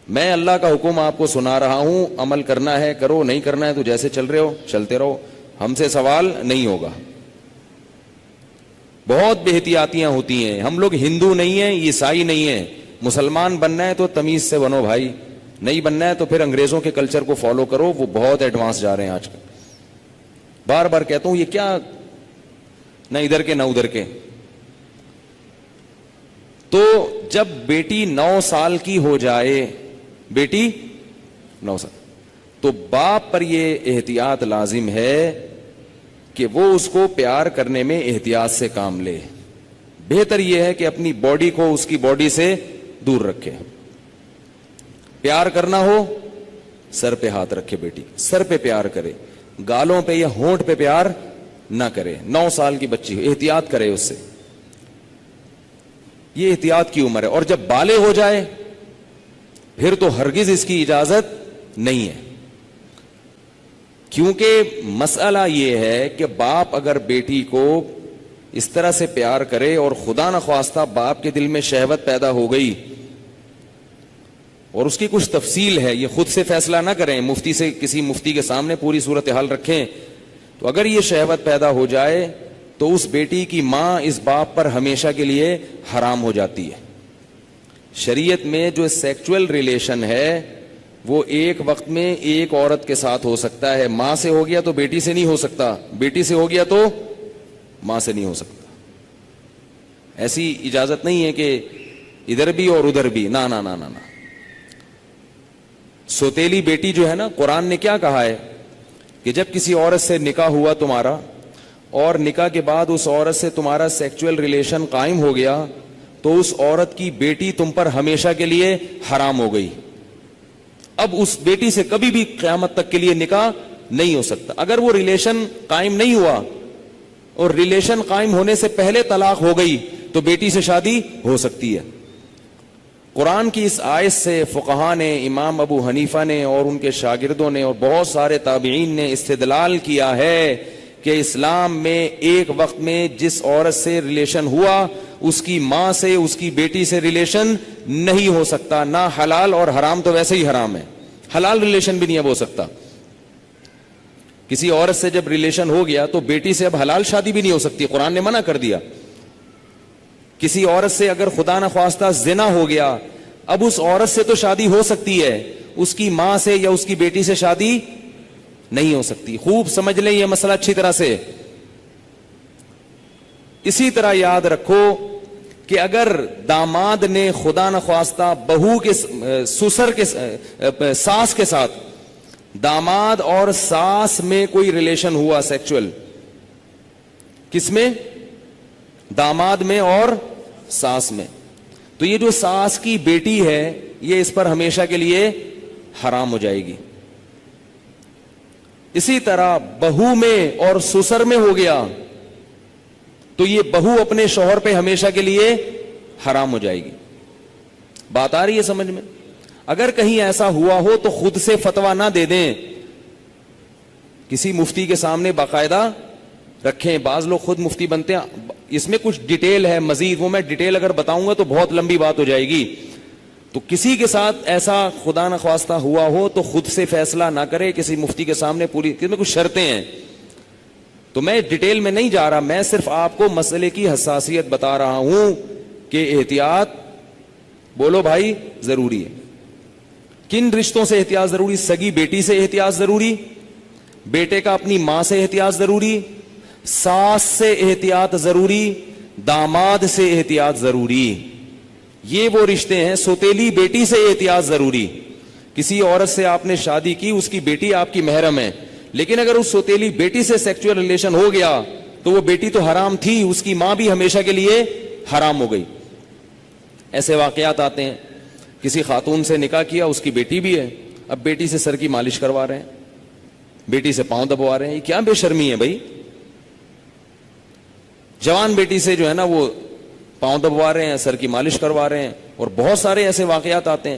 میں اللہ کا حکم آپ کو سنا رہا ہوں, عمل کرنا ہے کرو, نہیں کرنا ہے تو جیسے چل رہے ہو چلتے رہو, ہم سے سوال نہیں ہوگا. بہت بے احتیاطیاں ہوتی ہیں. ہم لوگ ہندو نہیں ہیں, عیسائی نہیں ہیں. مسلمان بننا ہے تو تمیز سے بنو بھائی, نہیں بننا ہے تو پھر انگریزوں کے کلچر کو فالو کرو, وہ بہت ایڈوانس جا رہے ہیں آج کل. بار بار کہتا ہوں یہ کیا, نہ ادھر کے نہ ادھر کے. تو جب بیٹی 9 سال کی ہو جائے, بیٹی 9 سال, تو باپ پر یہ احتیاط لازم ہے کہ وہ اس کو پیار کرنے میں احتیاط سے کام لے. بہتر یہ ہے کہ اپنی باڈی کو اس کی باڈی سے دور رکھے. پیار کرنا ہو سر پہ ہاتھ رکھے, بیٹی سر پہ پیار کرے, گالوں پہ یا ہونٹ پہ پیار نہ کرے. 9 سال کی بچی ہو, احتیاط کرے اس سے, یہ احتیاط کی عمر ہے. اور جب بالغ ہو جائے پھر تو ہرگز اس کی اجازت نہیں ہے. کیونکہ مسئلہ یہ ہے کہ باپ اگر بیٹی کو اس طرح سے پیار کرے اور خدا نخواستہ باپ کے دل میں شہوت پیدا ہو گئی, اور اس کی کچھ تفصیل ہے, یہ خود سے فیصلہ نہ کریں, مفتی سے, کسی مفتی کے سامنے پوری صورتحال رکھیں. تو اگر یہ شہوت پیدا ہو جائے تو اس بیٹی کی ماں اس باپ پر ہمیشہ کے لیے حرام ہو جاتی ہے. شریعت میں جو سیکچول ریلیشن ہے وہ ایک وقت میں ایک عورت کے ساتھ ہو سکتا ہے. ماں سے ہو گیا تو بیٹی سے نہیں ہو سکتا, بیٹی سے ہو گیا تو ماں سے نہیں ہو سکتا. ایسی اجازت نہیں ہے کہ ادھر بھی اور ادھر بھی, نہ نہ نہ نہ. سوتیلی بیٹی جو ہے نا, قرآن نے کیا کہا ہے کہ جب کسی عورت سے نکاح ہوا تمہارا اور نکاح کے بعد اس عورت سے تمہارا سیکچول ریلیشن قائم ہو گیا تو اس عورت کی بیٹی تم پر ہمیشہ کے لیے حرام ہو گئی. اب اس بیٹی سے کبھی بھی قیامت تک کے لیے نکاح نہیں ہو سکتا. اگر وہ ریلیشن قائم نہیں ہوا اور ریلیشن قائم ہونے سے پہلے طلاق ہو گئی تو بیٹی سے شادی ہو سکتی ہے. قرآن کی اس آیت سے فقہا نے, امام ابو حنیفہ نے اور ان کے شاگردوں نے اور بہت سارے تابعین نے استدلال کیا ہے کہ اسلام میں ایک وقت میں جس عورت سے ریلیشن ہوا اس کی ماں سے, اس کی بیٹی سے ریلیشن نہیں ہو سکتا. نہ حلال, اور حرام تو ویسے ہی حرام ہے, حلال ریلیشن بھی نہیں اب ہو سکتا. کسی عورت سے جب ریلیشن ہو گیا تو بیٹی سے اب حلال شادی بھی نہیں ہو سکتی, قرآن نے منع کر دیا. کسی عورت سے اگر خدا نخواستہ زنا ہو گیا, اب اس عورت سے تو شادی ہو سکتی ہے, اس کی ماں سے یا اس کی بیٹی سے شادی نہیں ہو سکتی. خوب سمجھ لیں یہ مسئلہ اچھی طرح سے. اسی طرح یاد رکھو کہ اگر داماد نے خدا نخواستہ بہو کے سسر کے ساس کے ساتھ, داماد اور ساس میں کوئی ریلیشن ہوا سیکچول, کس میں؟ داماد میں اور ساس میں, تو یہ جو ساس کی بیٹی ہے یہ اس پر ہمیشہ کے لیے حرام ہو جائے گی. اسی طرح بہو میں اور سسر میں ہو گیا تو یہ بہو اپنے شوہر پہ ہمیشہ کے لیے حرام ہو جائے گی. بات آ رہی ہے سمجھ میں؟ اگر کہیں ایسا ہوا ہو تو خود سے فتویٰ نہ دے دیں, کسی مفتی کے سامنے باقاعدہ رکھیں. بعض لوگ خود مفتی بنتے ہیں, اس میں کچھ ڈیٹیل ہے مزید, وہ میں ڈیٹیل اگر بتاؤں گا تو بہت لمبی بات ہو جائے گی. تو کسی کے ساتھ ایسا خدا نخواستہ ہوا ہو تو خود سے فیصلہ نہ کرے, کسی مفتی کے سامنے پوری, اس میں کچھ شرطیں ہیں. تو میں ڈیٹیل میں نہیں جا رہا, میں صرف آپ کو مسئلے کی حساسیت بتا رہا ہوں کہ احتیاط, بولو بھائی, ضروری ہے. کن رشتوں سے احتیاط ضروری؟ سگی بیٹی سے احتیاط ضروری, بیٹے کا اپنی ماں سے احتیاط ضروری, ساس سے احتیاط ضروری, داماد سے احتیاط ضروری. یہ وہ رشتے ہیں. سوتیلی بیٹی سے احتیاط ضروری. کسی عورت سے آپ نے شادی کی, اس کی بیٹی آپ کی محرم ہے, لیکن اگر اس سوتیلی بیٹی سے سیکچول ریلیشن ہو گیا تو وہ بیٹی تو حرام تھی, اس کی ماں بھی ہمیشہ کے لیے حرام ہو گئی. ایسے واقعات آتے ہیں. کسی خاتون سے نکاح کیا, اس کی بیٹی بھی ہے, اب بیٹی سے سر کی مالش کروا رہے ہیں, بیٹی سے پاؤں دبوا رہے ہیں. یہ کیا بے شرمی ہے بھائی؟ جوان بیٹی سے جو ہے نا وہ پاؤں دبوا رہے ہیں, سر کی مالش کروا رہے ہیں. اور بہت سارے ایسے واقعات آتے ہیں,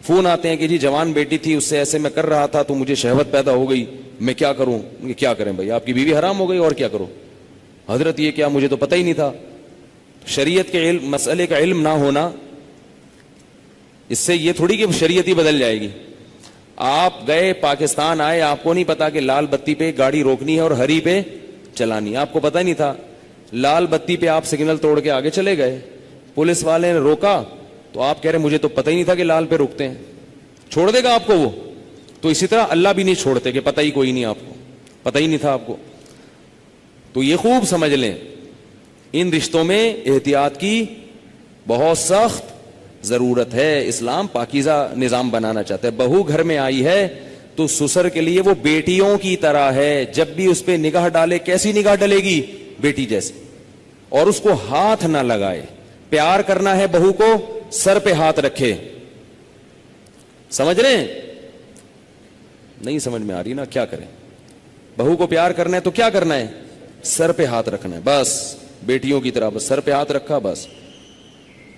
فون آتے ہیں کہ جی جوان بیٹی تھی, اس سے ایسے میں کر رہا تھا تو مجھے شہوت پیدا ہو گئی, میں کیا کروں؟ کیا کریں بھائی, آپ کی بیوی حرام ہو گئی, اور کیا کرو حضرت؟ یہ کیا, مجھے تو پتہ ہی نہیں تھا. شریعت کے علم, مسئلے کا علم نہ ہونا اس سے یہ تھوڑی کہ شریعت ہی بدل جائے گی. آپ گئے پاکستان آئے, آپ کو نہیں پتا کہ لال بتی پہ گاڑی روکنی ہے اور ہری پہ چلانی, آپ کو پتا نہیں تھا. لال بتی پہ آپ سگنل توڑ کے آگے چلے گئے, پولیس والے نے روکا تو آپ کہہ رہے مجھے تو پتہ ہی نہیں تھا کہ لال پہ رکتے ہیں, چھوڑ دے گا آپ کو وہ؟ تو اسی طرح اللہ بھی نہیں چھوڑتے کہ پتہ ہی کوئی نہیں, آپ کو پتہ ہی نہیں تھا آپ کو. تو یہ خوب سمجھ لیں, ان رشتوں میں احتیاط کی بہت سخت ضرورت ہے. اسلام پاکیزہ نظام بنانا چاہتا ہے. بہو گھر میں آئی ہے تو سسر کے لیے وہ بیٹیوں کی طرح ہے. جب بھی اس پہ نگاہ ڈالے, کیسی نگاہ ڈلے گی؟ بیٹی جیسی. اور اس کو ہاتھ نہ لگائے. پیار کرنا ہے بہو کو, سر پہ ہاتھ رکھے. سمجھ رہے ہیں؟ نہیں سمجھ میں آ رہی نا, کیا کریں؟ بہو کو پیار کرنا ہے تو کیا کرنا ہے؟ سر پہ ہاتھ رکھنا ہے بس, بیٹیوں کی طرح بس سر پہ ہاتھ رکھا بس.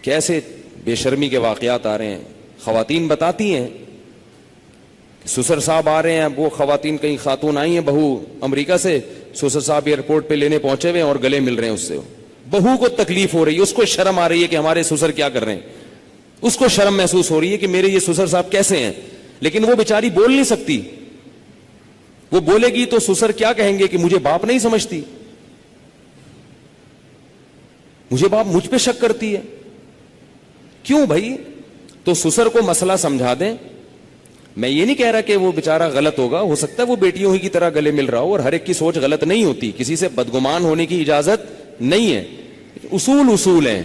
کیسے بے شرمی کے واقعات آ رہے ہیں. خواتین بتاتی ہیں سسر صاحب آ رہے ہیں, وہ خواتین کئی خاتون آئی ہیں بہو امریکہ سے, سسر صاحب ایئرپورٹ پہ لینے پہنچے ہوئے اور گلے مل رہے ہیں اس سے. بہو کو تکلیف ہو رہی ہے, اس کو شرم آ رہی ہے کہ ہمارے سسر کیا کر رہے ہیں, اس کو شرم محسوس ہو رہی ہے کہ میرے یہ سسر صاحب کیسے ہیں. لیکن وہ بیچاری بول نہیں سکتی. وہ بولے گی تو سسر کیا کہیں گے کہ مجھے باپ نہیں سمجھتی, مجھے باپ مجھ پہ شک کرتی ہے. کیوں بھائی؟ تو سسر کو مسئلہ سمجھا دیں. میں یہ نہیں کہہ رہا کہ وہ بیچارہ غلط ہوگا, ہو سکتا ہے وہ بیٹیوں ہی کی طرح گلے مل رہا ہو, اور ہر ایک کی سوچ غلط نہیں ہوتی, کسی سے بدگمان ہونے کی اجازت نہیں ہے. اصول ہیں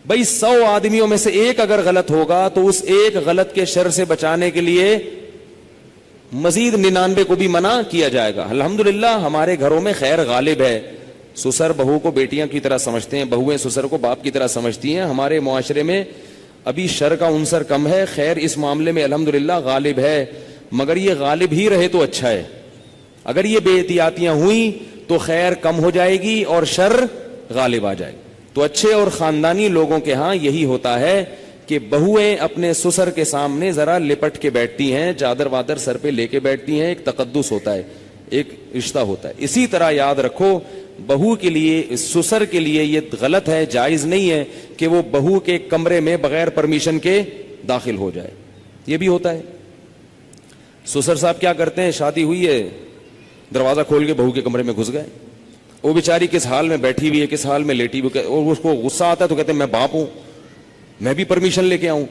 بھائی. 100 آدمیوں میں سے ایک اگر غلط ہوگا تو اس ایک غلط کے شر سے بچانے کے لیے مزید 99 کو بھی منع کیا جائے گا. الحمدللہ ہمارے گھروں میں خیر غالب ہے. سسر بہو کو بیٹیاں کی طرح سمجھتے ہیں, بہویں سسر کو باپ کی طرح سمجھتی ہیں. ہمارے معاشرے میں ابھی شر کا عنصر کم ہے, خیر اس معاملے میں الحمدللہ غالب ہے. مگر یہ غالب ہی رہے تو اچھا ہے. اگر یہ بے احتیاطیاں ہوئیں تو خیر کم ہو جائے گی اور شر غالب آ جائے گی. تو اچھے اور خاندانی لوگوں کے ہاں یہی ہوتا ہے کہ بہویں اپنے سسر کے سامنے ذرا لپٹ کے بیٹھتی ہیں, چادر وادر سر پہ لے کے بیٹھتی ہیں. ایک تقدس ہوتا ہے, ایک رشتہ ہوتا ہے. اسی طرح یاد رکھو, بہو کے لیے, سسر کے لیے یہ غلط ہے, جائز نہیں ہے کہ وہ بہو کے کمرے میں بغیر پرمیشن کے داخل ہو جائے. یہ بھی ہوتا ہے. سسر صاحب کیا کرتے ہیں, شادی ہوئی ہے, دروازہ کھول کے بہو کے کمرے میں گھس گئے. وہ بیچاری کس حال میں بیٹھی ہوئی ہے, کس حال میں لیٹی ہوئی, اور اس کو غصہ آتا ہے تو کہتے ہیں میں باپ ہوں, میں بھی پرمیشن لے کے آؤں.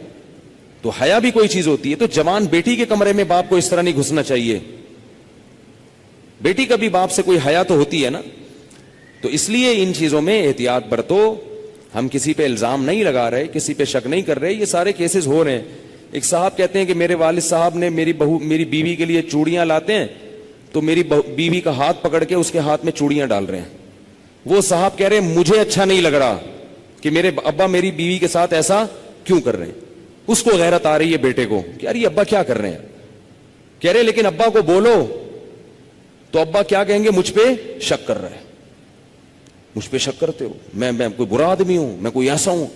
تو حیا بھی کوئی چیز ہوتی ہے. تو جوان بیٹی کے کمرے میں باپ کو اس طرح نہیں گھسنا چاہیے. بیٹی کا بھی باپ سے کوئی حیا تو ہوتی ہے نا. تو اس لیے ان چیزوں میں احتیاط برتو. ہم کسی پہ الزام نہیں لگا رہے, کسی پہ شک نہیں کر رہے, یہ سارے کیسز ہو رہے ہیں. ایک صاحب کہتے ہیں کہ میرے والد صاحب نے میری بیوی کے لیے چوڑیاں لاتے ہیں تو میری بیوی کا ہاتھ پکڑ کے اس کے ہاتھ میں چوڑیاں ڈال رہے ہیں. وہ صاحب کہہ رہے ہیں مجھے اچھا نہیں لگ رہا کہ میرے ابا میری بیوی کے ساتھ ایسا کیوں کر رہے ہیں. اس کو غیرت آ رہی ہے بیٹے کو کہ یار یہ ابا کیا کر رہے ہیں. کہہ رہے لیکن ابا کو بولو تو ابا کیا کہیں گے, مجھ پہ شک کر رہے ہیں, مجھ پہ شک کرتے ہو, میں کوئی برا آدمی ہوں, میں کوئی ایسا ہوں.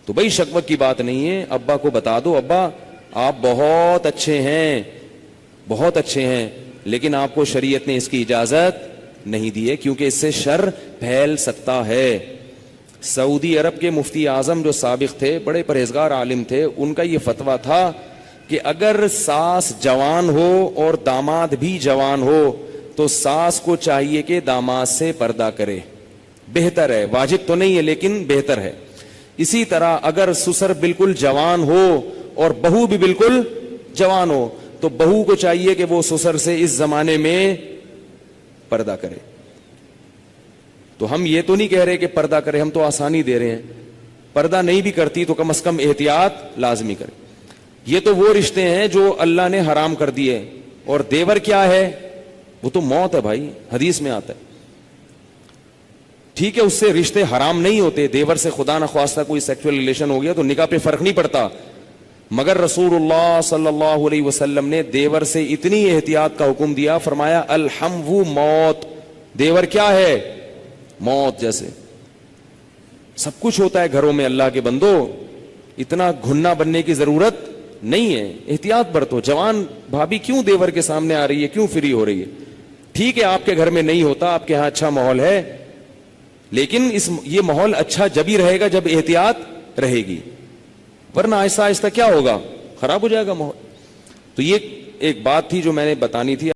تو بھائی شک وک کی بات نہیں ہے. ابا کو بتا دو ابا آپ بہت اچھے ہیں, بہت اچھے ہیں, لیکن آپ کو شریعت نے اس کی اجازت نہیں دی ہے کیونکہ اس سے شر پھیل سکتا ہے. سعودی عرب کے مفتی اعظم جو سابق تھے, بڑے پرہیزگار عالم تھے, ان کا یہ فتویٰ تھا کہ اگر ساس جوان ہو اور داماد بھی جوان ہو تو ساس کو چاہیے کہ داماد سے پردہ کرے, بہتر ہے, واجب تو نہیں ہے لیکن بہتر ہے. اسی طرح اگر سسر بالکل جوان ہو اور بہو بھی بالکل جوان ہو تو بہو کو چاہیے کہ وہ سسر سے اس زمانے میں پردہ کرے. تو ہم یہ تو نہیں کہہ رہے کہ پردہ کرے, ہم تو آسانی دے رہے ہیں. پردہ نہیں بھی کرتی تو کم از کم احتیاط لازمی کرے. یہ تو وہ رشتے ہیں جو اللہ نے حرام کر دیے. اور دیور کیا ہے, وہ تو موت ہے بھائی, حدیث میں آتا ہے. ٹھیک ہے اس سے رشتے حرام نہیں ہوتے, دیور سے خدا نخواستہ کوئی سیکسول ریلیشن ہو گیا تو نکاح پہ فرق نہیں پڑتا, مگر رسول اللہ صلی اللہ علیہ وسلم نے دیور سے اتنی احتیاط کا حکم دیا, فرمایا الحمو موت, دیور کیا ہے, موت جیسے. سب کچھ ہوتا ہے گھروں میں اللہ کے بندو, اتنا گھننا بننے کی ضرورت نہیں ہے. احتیاط برتو. جوان بھابھی کیوں دیور کے سامنے آ رہی ہے, کیوں فری ہو رہی ہے؟ ٹھیک ہے آپ کے گھر میں نہیں ہوتا, آپ کے ہاں اچھا ماحول ہے, لیکن یہ ماحول اچھا جب ہی رہے گا جب احتیاط رہے گی. ورنہ آہستہ آہستہ کیا ہوگا, خراب ہو جائے گا ماحول. تو یہ ایک بات تھی جو میں نے بتانی تھی.